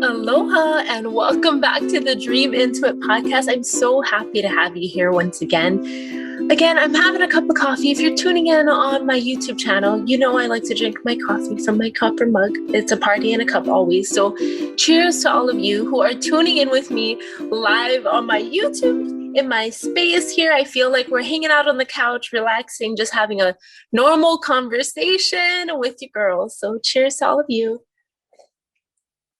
Aloha and welcome back to the Dream Into It podcast. I'm so happy to have you here once again. Again, I'm having a cup of coffee. If you're tuning in on my YouTube channel, you know I like to drink my coffee from my cup or mug. It's a party in a cup always. So cheers to all of you who are tuning in with me live on my YouTube, in my space here. I feel like we're hanging out on the couch, relaxing, just having a normal conversation with you girls. So cheers to all of you.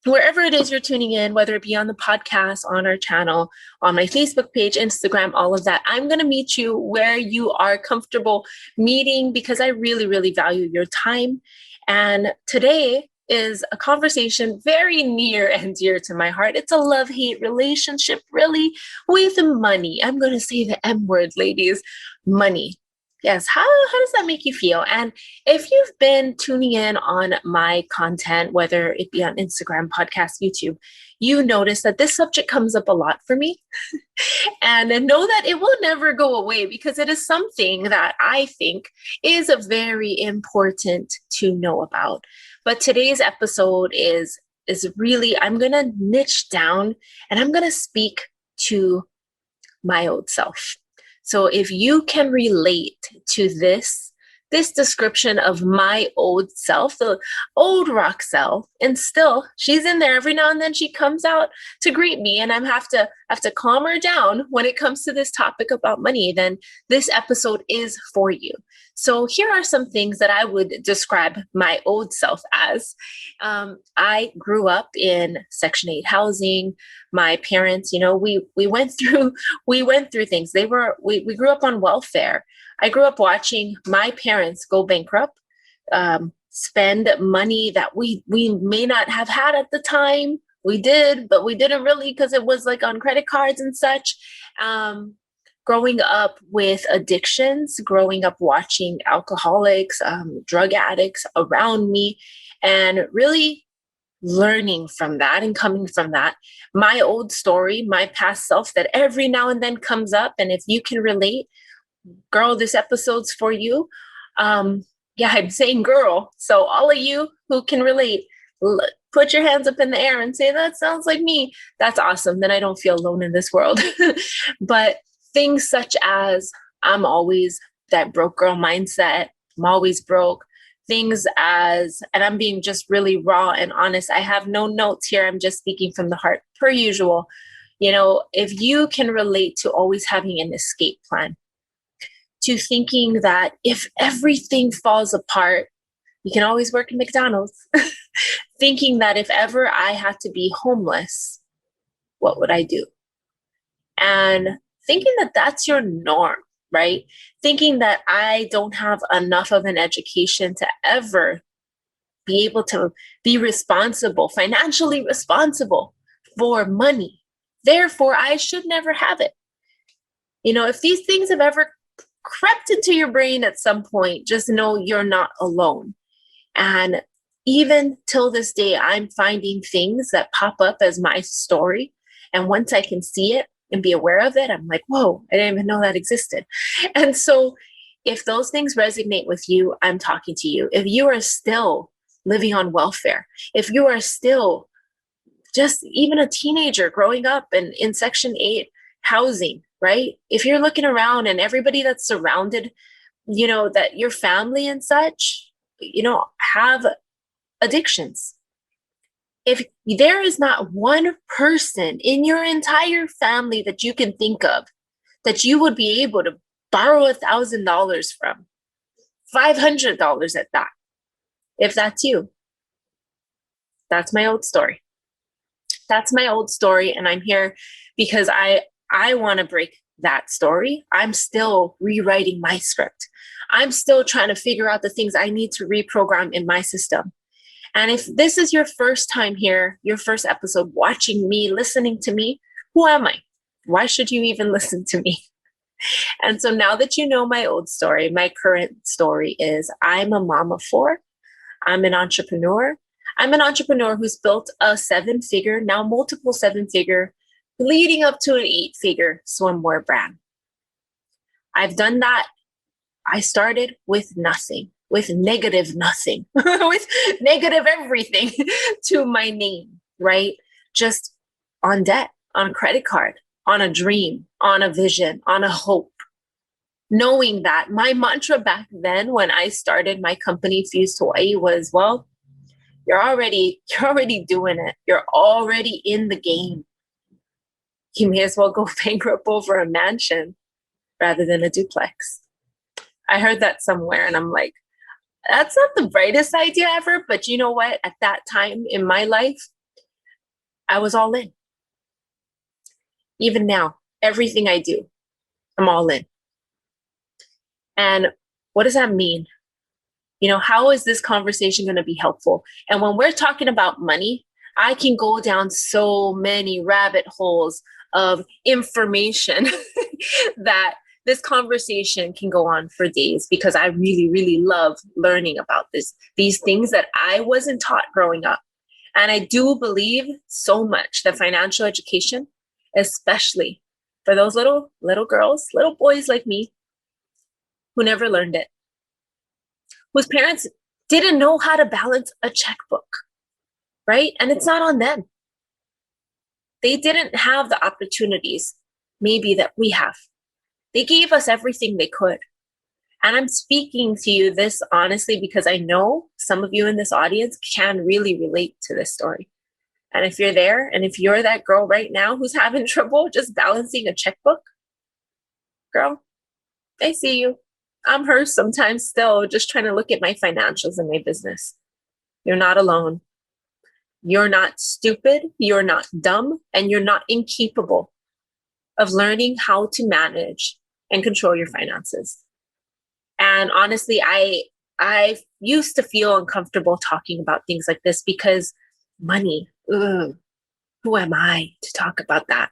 Wherever it is you're tuning in, whether it be on the podcast, on our channel, on my Facebook page, Instagram, all of that, I'm going to meet you where you are comfortable meeting because I really, really value your time. And today is a conversation very near and dear to my heart. It's a love-hate relationship, really, with money. I'm going to say the M word, ladies, money. Yes, how does that make you feel? And if you've been tuning in on my content, whether it be on Instagram, podcast, YouTube, you notice that this subject comes up a lot for me. And know that it will never go away because it is something that I think is very important to know about. But today's episode is really, I'm going to niche down and I'm going to speak to my old self. So if you can relate to this description of my old self, the old Roxelle, and still she's in there every now and then she comes out to greet me and I have to calm her down when it comes to this topic about money, then this episode is for you. So here are some things that I would describe my old self as. I grew up in Section 8 housing. My parents, we went through things. We grew up on welfare. I grew up watching my parents go bankrupt, spend money that we may not have had at the time. We did, but we didn't really because it was like on credit cards and such. Growing up with addictions, growing up watching alcoholics, drug addicts around me, and really learning from that and coming from that. My old story, my past self that every now and then comes up. And if you can relate, girl, this episode's for you. I'm saying girl. So all of you who can relate, put your hands up in the air and say, that sounds like me. That's awesome. Then I don't feel alone in this world. But things such as I'm always that broke girl mindset. I'm always broke. Things as, and I'm being just really raw and honest. I have no notes here. I'm just speaking from the heart per usual. If you can relate to always having an escape plan, to thinking that if everything falls apart, you can always work at McDonald's. Thinking that if ever I had to be homeless, what would I do? And thinking that that's your norm, right? Thinking that I don't have enough of an education to ever be able to be responsible, financially responsible for money. Therefore, I should never have it. If these things have ever crept into your brain at some point, just know you're not alone. And even till this day, I'm finding things that pop up as my story. And once I can see it and be aware of it, I'm like, whoa, I didn't even know that existed. And so if those things resonate with you, I'm talking to you. If you are still living on welfare, if you are still just even a teenager growing up in Section 8 housing, right? If you're looking around and everybody that's surrounded, that your family and such, have addictions. If there is not one person in your entire family that you can think of that you would be able to borrow $1,000 from, $500 at that, if that's you, that's my old story. That's my old story. And I'm here because I want to break that story. I'm still rewriting my script. I'm still trying to figure out the things I need to reprogram in my system. And if this is your first time here, your first episode, watching me, listening to me, who am I? Why should you even listen to me? And so now that you know my old story, my current story is I'm a mom of 4. I'm an entrepreneur. I'm an entrepreneur who's built a 7-figure, now multiple 7-figure, leading up to an 8-figure swimwear brand. I've done that. I started with nothing. With negative nothing, with negative everything to my name, right? just on debt, on a credit card, on a dream, on a vision, on a hope. Knowing that my mantra back then when I started my company Fuse Hawaii was, well, you're already doing it. You're already in the game. You may as well go bankrupt over a mansion rather than a duplex. I heard that somewhere and I'm like, that's not the brightest idea ever. But you know what? At that time in my life, I was all in. Even now, everything I do, I'm all in. And what does that mean? You know, how is this conversation going to be helpful? And when we're talking about money, I can go down so many rabbit holes of information that this conversation can go on for days, because I really, really love learning about these things that I wasn't taught growing up. And I do believe so much that financial education, especially for those little girls, little boys like me, who never learned it, whose parents didn't know how to balance a checkbook, right? And it's not on them. They didn't have the opportunities maybe that we have. They gave us everything they could. And I'm speaking to you this honestly because I know some of you in this audience can really relate to this story. And if you're there, and if you're that girl right now who's having trouble just balancing a checkbook, girl, I see you. I'm her sometimes still, just trying to look at my financials and my business. You're not alone. You're not stupid. You're not dumb. And you're not incapable of learning how to manage and control your finances. And honestly, I used to feel uncomfortable talking about things like this because money, who am I to talk about that?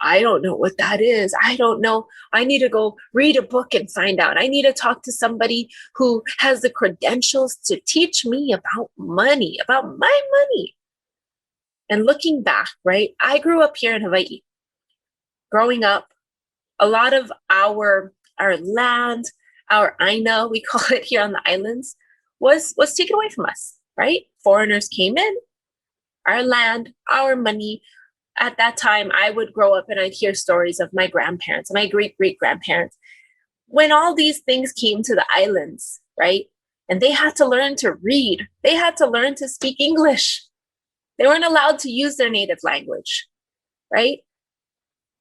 I don't know what that is. I don't know. I need to go read a book and find out. I need to talk to somebody who has the credentials to teach me about money, about my money. And looking back, right? I grew up here in Hawaii. Growing up, a lot of our land, our aina, we call it here on the islands, was taken away from us, right? Foreigners came in, our land, our money. At that time, I would grow up and I'd hear stories of my grandparents, my great-great-grandparents, when all these things came to the islands, right? And they had to learn to read. They had to learn to speak English. They weren't allowed to use their native language, right?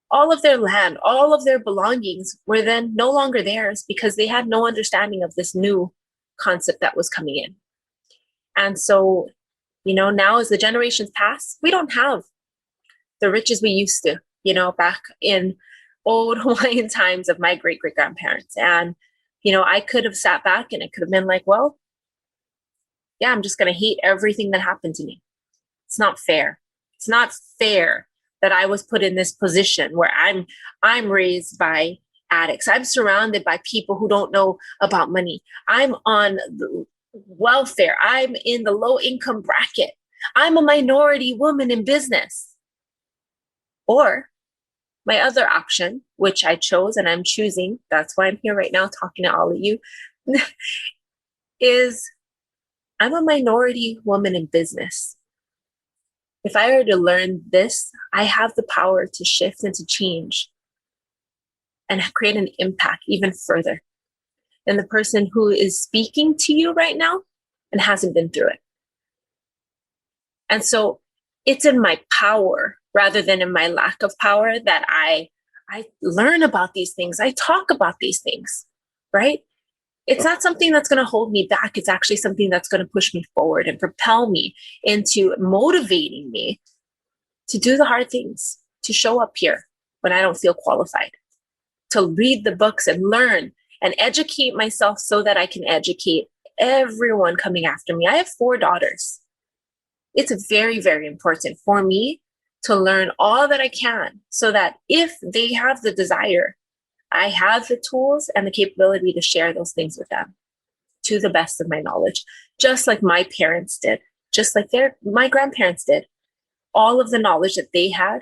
All of their land, all of their belongings were then no longer theirs because they had no understanding of this new concept that was coming in. And so, you know, now as the generations pass, we don't have the riches we used to, you know, back in old Hawaiian times of my great-great-grandparents. And, you know, I could have sat back and it could have been like, well, yeah, I'm just going to hate everything that happened to me. It's not fair. It's not fair that I was put in this position where I'm raised by addicts. I'm surrounded by people who don't know about money. I'm on the welfare. I'm in the low income bracket. I'm a minority woman in business. Or my other option, which I chose and I'm choosing, that's why I'm here right now talking to all of you, is I'm a minority woman in business. If I were to learn this, I have the power to shift and to change and create an impact even further than the person who is speaking to you right now and hasn't been through it. And so it's in my power rather than in my lack of power that I learn about these things. I talk about these things, right? It's not something that's going to hold me back. It's actually something that's going to push me forward and propel me into motivating me to do the hard things, to show up here when I don't feel qualified, to read the books and learn and educate myself so that I can educate everyone coming after me. I have 4 daughters. It's very, very important for me to learn all that I can so that if they have the desire, I have the tools and the capability to share those things with them to the best of my knowledge, just like my parents did, just like my grandparents did. All of the knowledge that they had,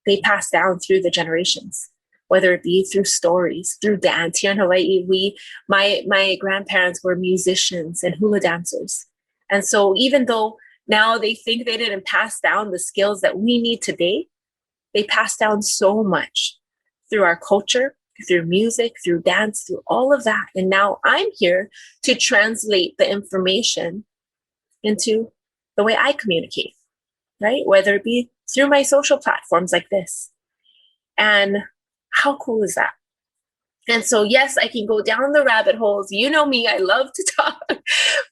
they passed down through the generations, whether it be through stories, through dance. Here in Hawaii, my grandparents were musicians and hula dancers. And so even though Now they think they didn't pass down the skills that we need today. They pass down so much through our culture, through music, through dance, through all of that. And now I'm here to translate the information into the way I communicate, right? Whether it be through my social platforms like this. And how cool is that? And so, yes, I can go down the rabbit holes. You know me, I love to talk,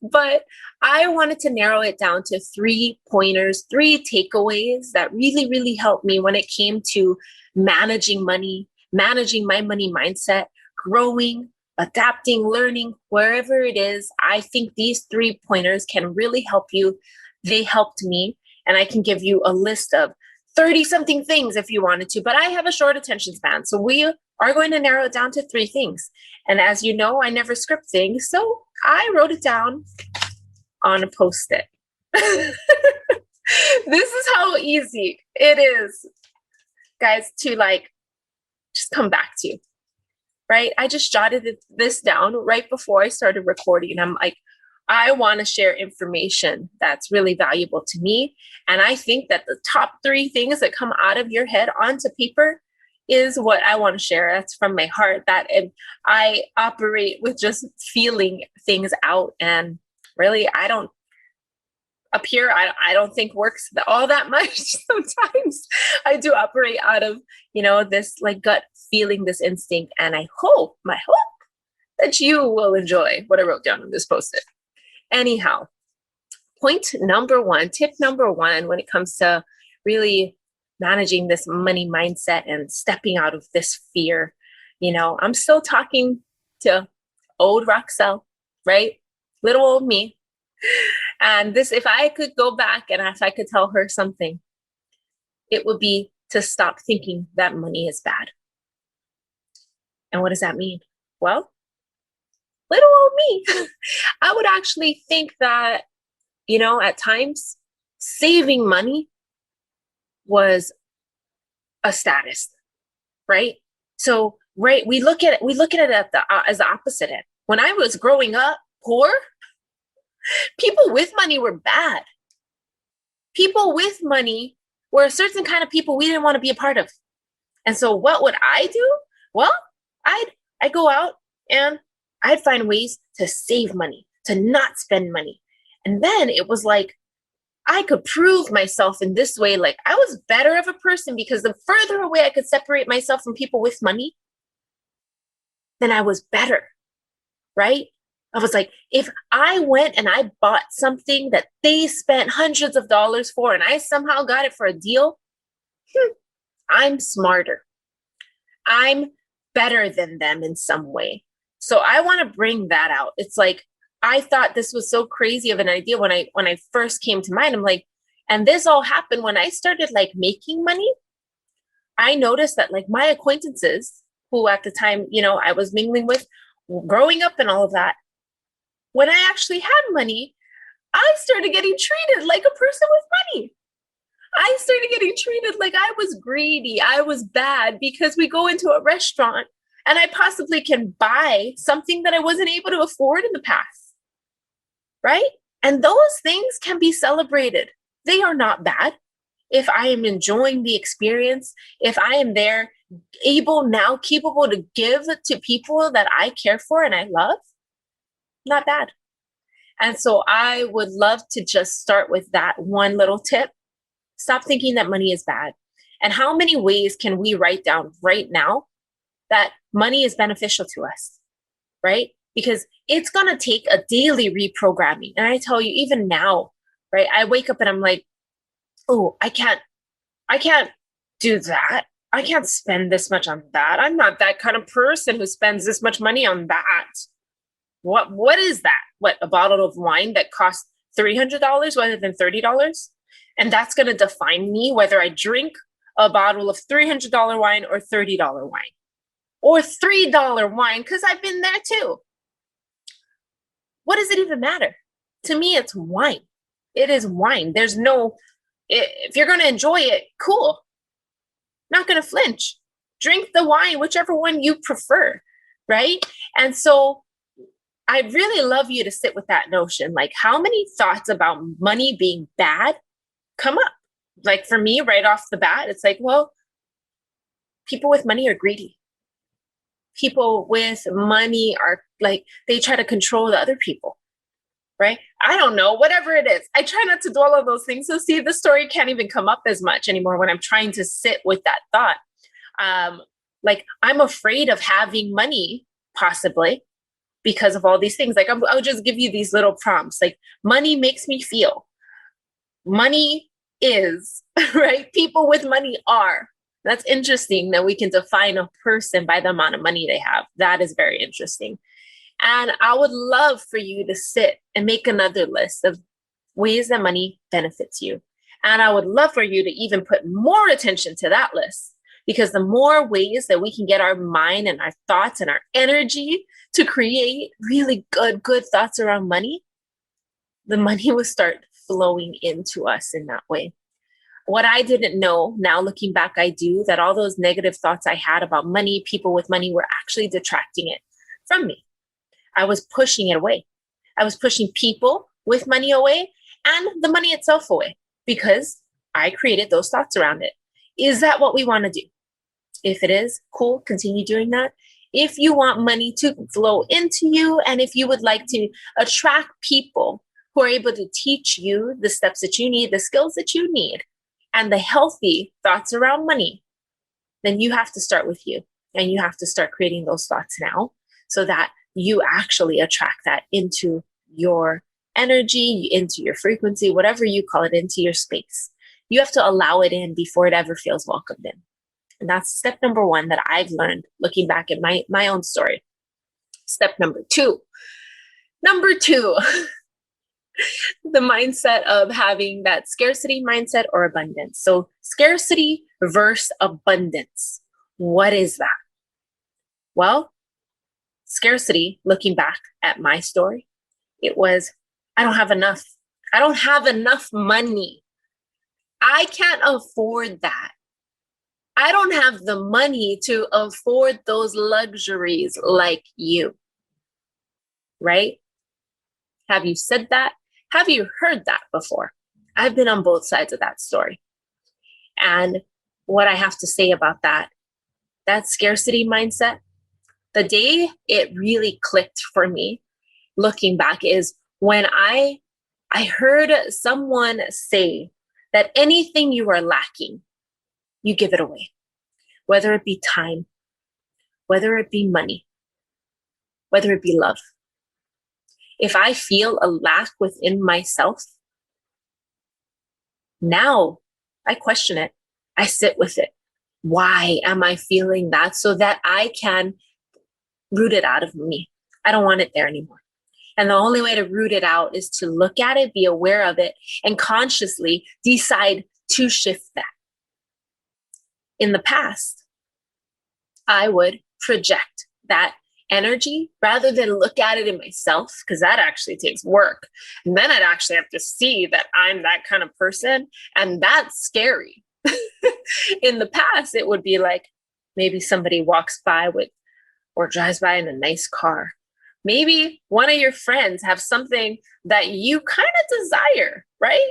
but I wanted to narrow it down to 3 pointers, 3 takeaways that really, really helped me when it came to managing money, managing my money mindset, growing, adapting, learning, wherever it is. I think these 3 pointers can really help you. They helped me, and I can give you a list of 30 something things if you wanted to, but I have a short attention span. So we are going to narrow it down to 3 things. And as you know, I never script things. So I wrote it down on a Post-it. This is how easy it is, guys, to just come back to, right? I just jotted this down right before I started recording. I'm like, I want to share information that's really valuable to me. And I think that the top 3 things that come out of your head onto paper is what I want to share. That's from my heart. That I operate with just feeling things out. And really, I don't up here, I don't think works all that much. Sometimes I do operate out of, this gut feeling, this instinct. And I hope that you will enjoy what I wrote down on this Post-it. Anyhow, tip number 1, when it comes to really managing this money mindset and stepping out of this fear, I'm still talking to old Roxelle, right? Little old me. And this, if I could go back and if I could tell her something, it would be to stop thinking that money is bad. And what does that mean? Well, little old me, I would actually think that, at times saving money was a status, right? So, right, we look at it as the opposite end. When I was growing up poor, people with money were bad. People with money were a certain kind of people we didn't want to be a part of. And so what would I do? Well, I'd go out and I'd find ways to save money, to not spend money. And then it was like, I could prove myself in this way. Like I was better of a person because the further away I could separate myself from people with money, then I was better, right? I was like, if I went and I bought something that they spent hundreds of dollars for and I somehow got it for a deal, I'm smarter. I'm better than them in some way. So I want to bring that out. It's like, I thought this was so crazy of an idea when I first came to mind. I'm like, and this all happened when I started making money. I noticed that my acquaintances who at the time, I was mingling with growing up and all of that, when I actually had money, I started getting treated like a person with money. I started getting treated like I was greedy. I was bad because we go into a restaurant and I possibly can buy something that I wasn't able to afford in the past, right? And those things can be celebrated. They are not bad. If I am enjoying the experience, if I am there, capable to give to people that I care for and I love, not bad. And so I would love to just start with that one little tip. Stop thinking that money is bad. And how many ways can we write down right now that money is beneficial to us, right? Because it's going to take a daily reprogramming. And I tell you, even now, right? I wake up and I'm like, oh, I can't do that. I can't spend this much on that. I'm not that kind of person who spends this much money on that. What is that? What, a bottle of wine that costs $300 rather than $30? And that's going to define me whether I drink a bottle of $300 wine or $30 wine or $3 wine, because I've been there too. What does it even matter? To me, it's wine. It is wine. There's no, if you're going to enjoy it, cool. Not going to flinch. Drink the wine, whichever one you prefer, right? And so I'd really love you to sit with that notion. Like, how many thoughts about money being bad come up? Like, for me, right off the bat, it's like, well, people with money are greedy. People with money are like, they try to control the other people, right? I don't know, whatever it is. I try not to dwell on those things. So see, the story can't even come up as much anymore when I'm trying to sit with that thought. Like, I'm afraid of having money, possibly, because of all these things. Like, I'll just give you these little prompts. Like, money makes me feel. Money is, right? People with money are. That's interesting that we can define a person by the amount of money they have. That is very interesting. And I would love for you to sit and make another list of ways that money benefits you. And I would love for you to even put more attention to that list, because the more ways that we can get our mind and our thoughts and our energy to create really good thoughts around money, the money will start flowing into us in that way. What I didn't know, now looking back, I do, that all those negative thoughts I had about money, people with money, were actually detracting it from me. I was pushing it away. I was pushing people with money away and the money itself away because I created those thoughts around it. Is that what we want to do? If it is, cool, continue doing that. If you want money to flow into you, and if you would like to attract people who are able to teach you the steps that you need, the skills that you need, and the healthy thoughts around money, then you have to start with you. And you have to start creating those thoughts now so that you actually attract that into your energy, into your frequency, whatever you call it, into your space. You have to allow it in before it ever feels welcomed in. And that's step number one that I've learned looking back at my own story. Step number two. Number two, the mindset of having that scarcity mindset or abundance. So scarcity versus abundance. What is that? Well, scarcity, looking back at my story, it was, I don't have enough. I don't have enough money. I can't afford that. I don't have the money to afford those luxuries like you. Right? Have you said that? Have you heard that before? I've been on both sides of that story. And what I have to say about that scarcity mindset, the day it really clicked for me, looking back, is when I heard someone say that anything you are lacking, you give it away, whether it be time, whether it be money, whether it be love. If I feel a lack within myself, now I question it. I sit with it. Why am I feeling that? So that I can root it out of me. I don't want it there anymore. And the only way to root it out is to look at it, be aware of it, and consciously decide to shift that. In the past, I would project that energy rather than look at it in myself, because that actually takes work. And then I'd actually have to see that I'm that kind of person. And that's scary. In the past, it would be like maybe somebody walks by with or drives by in a nice car. Maybe one of your friends have something that you kind of desire, right?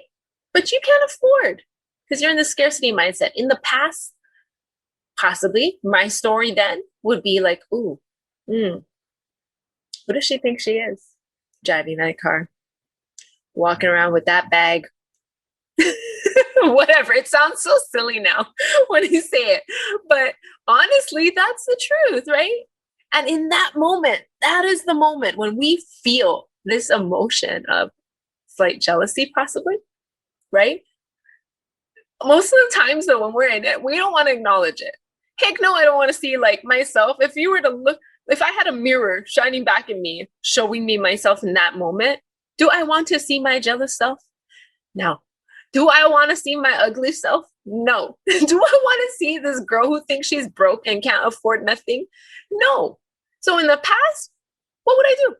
But you can't afford because you're in the scarcity mindset. In the past, possibly my story then would be like, ooh, who does she think she is? Driving that car, walking around with that bag. Whatever. It sounds so silly now when you say it. But honestly, that's the truth, right? And in that moment, that is the moment when we feel this emotion of slight jealousy, possibly, right? Most of the times, though, when we're in it, we don't want to acknowledge it. Heck no, I don't want to see like myself. If you were to look, if I had a mirror shining back at me, showing me myself in that moment, do I want to see my jealous self? No. Do I want to see my ugly self? No. Do I want to see this girl who thinks she's broke and can't afford nothing? No. So in the past, what would I do?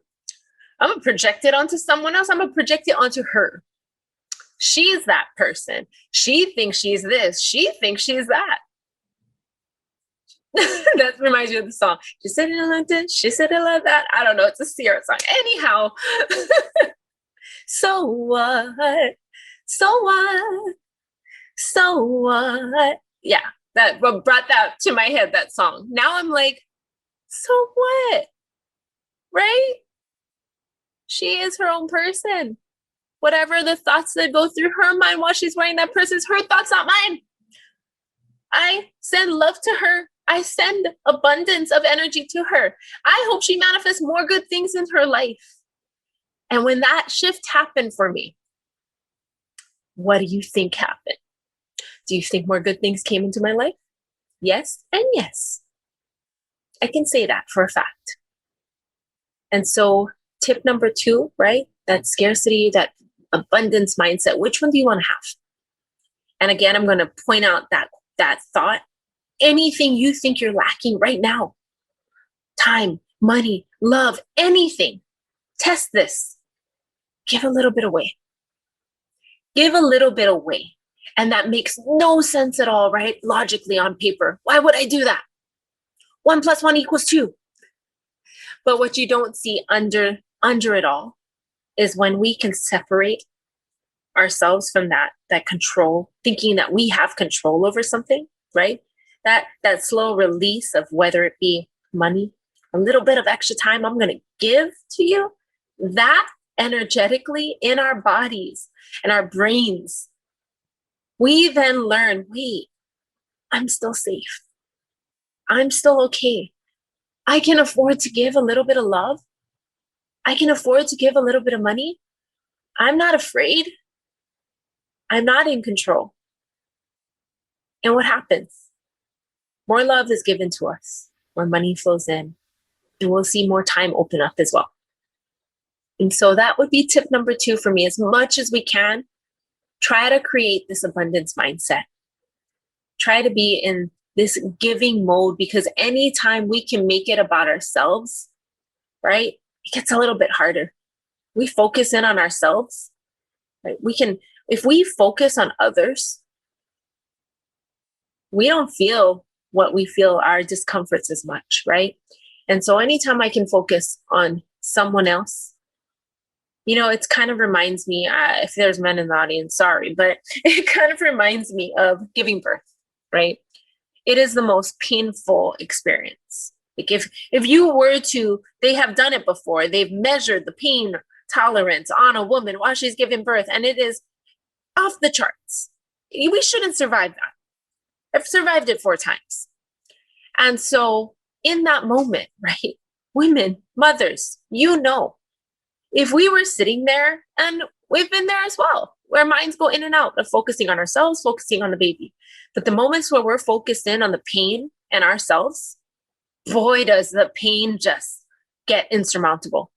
I'm going to project it onto someone else. I'm going to project it onto her. She's that person. She thinks she's this. She thinks she's that. That reminds me of the song. She said it like this. She said it like that. I don't know. It's a Sierra song. Anyhow, so what? So what? So what? Yeah, that brought that to my head, that song. Now I'm like, so what? Right? She is her own person. Whatever the thoughts that go through her mind while she's wearing that purse is her thoughts, not mine. I send love to her. I send abundance of energy to her. I hope she manifests more good things in her life. And when that shift happened for me, what do you think happened? Do you think more good things came into my life? Yes and yes. I can say that for a fact. And so tip number 2, right? That scarcity, that abundance mindset, which one do you want to have? And again, I'm going to point out that thought. Anything you think you're lacking right now, time, money, love, anything, test this. Give a little bit away. Give a little bit away. And that makes no sense at all, right? Logically on paper. Why would I do that? 1 + 1 = 2. But what you don't see under it all is when we can separate ourselves from that control, thinking that we have control over something, right? That slow release of whether it be money, a little bit of extra time I'm going to give to you, that energetically in our bodies and our brains, we then learn, wait, I'm still safe. I'm still okay. I can afford to give a little bit of love. I can afford to give a little bit of money. I'm not afraid. I'm not in control. And what happens? More love is given to us, more money flows in, and we'll see more time open up as well. And so that would be tip number 2 for me. As much as we can, try to create this abundance mindset. Try to be in this giving mode, because anytime we can make it about ourselves, right, it gets a little bit harder. We focus in on ourselves, right? If we focus on others, we don't feel what we feel, our discomforts as much, right? And so anytime I can focus on someone else, it kind of reminds me, if there's men in the audience, sorry, but it kind of reminds me of giving birth, right? It is the most painful experience. Like if you were to, they have done it before, they've measured the pain tolerance on a woman while she's giving birth, and it is off the charts. We shouldn't survive that. I've survived it 4 times. And so in that moment, right, women, mothers, if we were sitting there, and we've been there as well, where minds go in and out of focusing on ourselves, focusing on the baby. But the moments where we're focused in on the pain and ourselves, boy, does the pain just get insurmountable.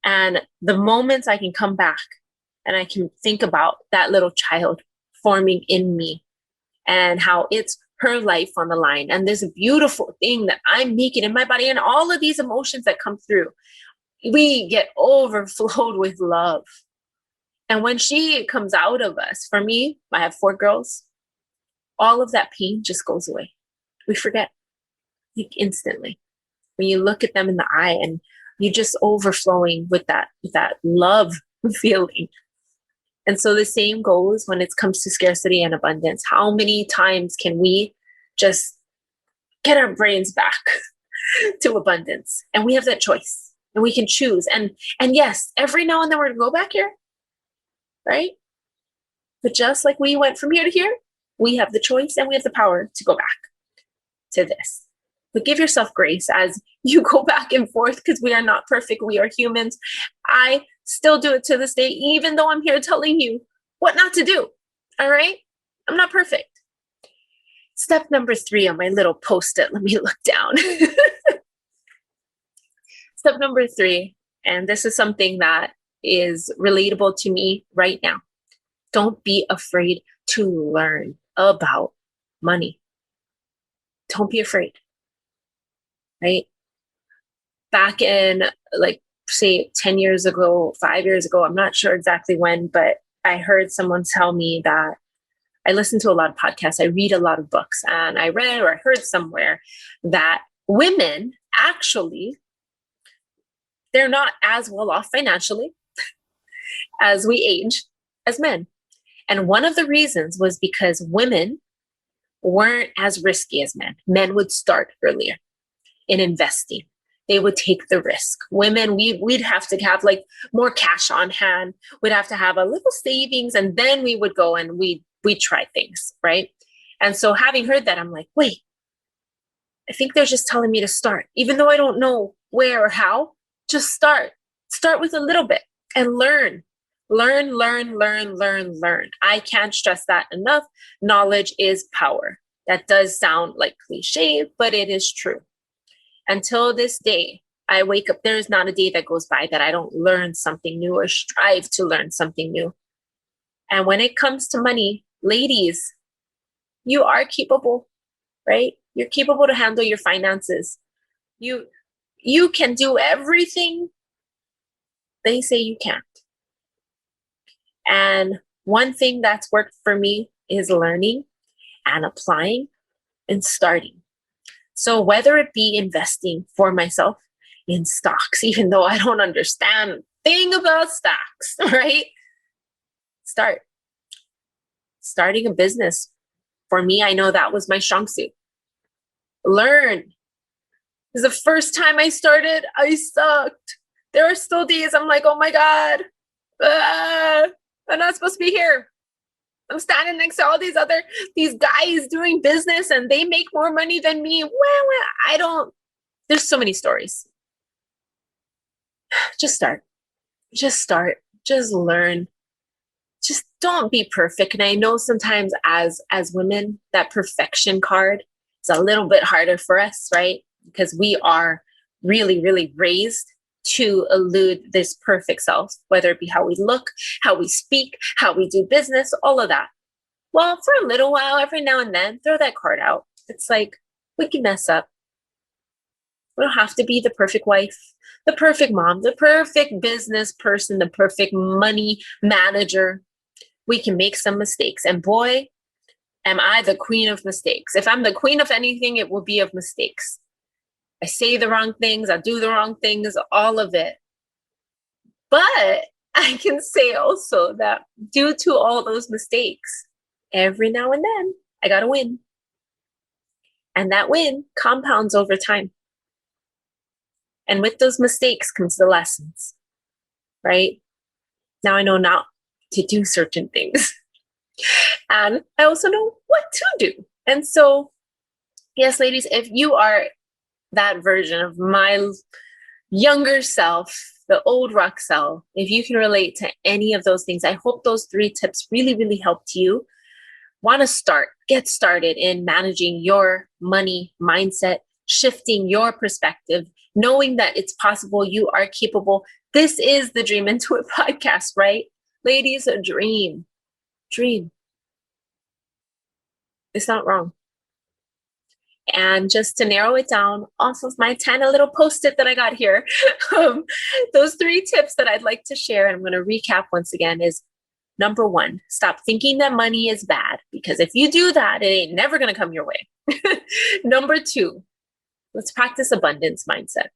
And the moments I can come back and I can think about that little child forming in me and how it's her life on the line, and this beautiful thing that I'm making in my body, and all of these emotions that come through, we get overflowed with love. And when she comes out of us, for me, I have 4 girls, all of that pain just goes away. We forget, like, instantly. When you look at them in the eye and you're just overflowing with that love feeling. And so the same goes when it comes to scarcity and abundance. How many times can we just get our brains back to abundance? And we have that choice, and we can choose. And yes, every now and then we're going to go back here, right? But just like we went from here to here, we have the choice and we have the power to go back to this. But give yourself grace as you go back and forth, because we are not perfect. We are humans. I still do it to this day, even though I'm here telling you what not to do. All right? I'm not perfect. Step number 3 on my little post-it. Let me look down. Step number 3, and this is something that is relatable to me right now. Don't be afraid to learn about money. Don't be afraid. Right? Back in, like, say 10 years ago, 5 years ago, I'm not sure exactly when, but I heard someone tell me that I listen to a lot of podcasts. I read a lot of books, and I read or I heard somewhere that women actually, they're not as well off financially as we age as men. And one of the reasons was because women weren't as risky as men. Men would start earlier in investing. They would take the risk. Women, we'd have to have like more cash on hand. We'd have to have a little savings, and then we would go and we'd try things, right? And so having heard that, I'm like, wait, I think they're just telling me to start. Even though I don't know where or how, just start. Start with a little bit and learn. Learn. I can't stress that enough. Knowledge is power. That does sound like cliche, but it is true. Until this day, I wake up, there is not a day that goes by that I don't learn something new or strive to learn something new. And when it comes to money, ladies, you are capable, right? You're capable to handle your finances. You can do everything they say you can't. And one thing that's worked for me is learning and applying and starting. So whether it be investing for myself in stocks, even though I don't understand a thing about stocks, right? Starting a business. For me, I know that was my strong suit. Learn. Because the first time I started, I sucked. There are still days I'm like, oh my God, I'm not supposed to be here. I'm standing next to all these guys doing business and they make more money than me. Well, there's so many stories. Just start. Just learn. Just don't be perfect. And I know sometimes as women, that perfection card is a little bit harder for us, right? Because we are really, really raised to elude this perfect self, whether it be how we look, how we speak, how we do business, all of that. Well, for a little while, every now and then, throw that card out. It's like, we can mess up. We don't have to be the perfect wife, the perfect mom, the perfect business person, the perfect money manager. We can make some mistakes. And boy, am I the queen of mistakes. If I'm the queen of anything, it will be of mistakes. I say the wrong things, I do the wrong things, all of it. But I can say also that due to all those mistakes, every now and then, I got to win. And that win compounds over time. And with those mistakes comes the lessons, right? Now I know not to do certain things. And I also know what to do. And so, yes, ladies, if you are that version of my younger self, the old Roxelle, if you can relate to any of those things, I hope those 3 tips really, really helped you. Want to get started in managing your money mindset, shifting your perspective, knowing that it's possible, you are capable. This is the Dream Into It podcast, right? Ladies, dream. It's not wrong. And just to narrow it down off of my tiny little post-it that I got here, those 3 tips that I'd like to share, and I'm going to recap once again, is number 1, stop thinking that money is bad, because if you do that, it ain't never going to come your way. Number 2, let's practice abundance mindset,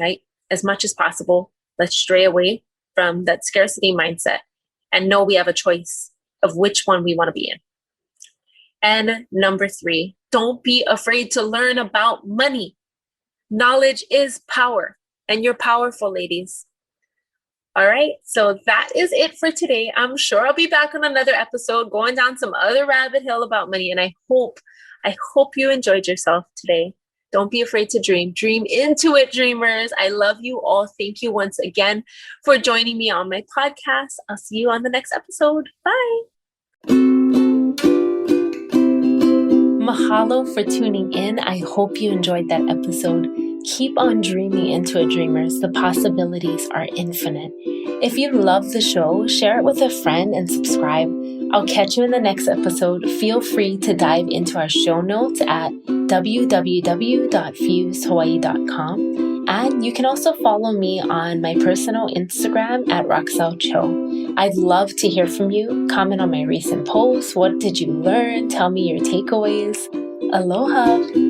right? As much as possible, let's stray away from that scarcity mindset and know we have a choice of which one we want to be in. And number 3, don't be afraid to learn about money. Knowledge is power, and you're powerful, ladies. All right, so that is it for today. I'm sure I'll be back on another episode, going down some other rabbit hole about money, and I hope you enjoyed yourself today. Don't be afraid to dream. Dream into it, dreamers. I love you all. Thank you once again for joining me on my podcast. I'll see you on the next episode. Bye. Mahalo for tuning in. I hope you enjoyed that episode. Keep on dreaming into it, dreamers. The possibilities are infinite. If you love the show, share it with a friend and subscribe. I'll catch you in the next episode. Feel free to dive into our show notes at www.fusehawaii.com. And you can also follow me on my personal Instagram at Roxelle Cho. I'd love to hear from you. Comment on my recent posts. What did you learn? Tell me your takeaways. Aloha.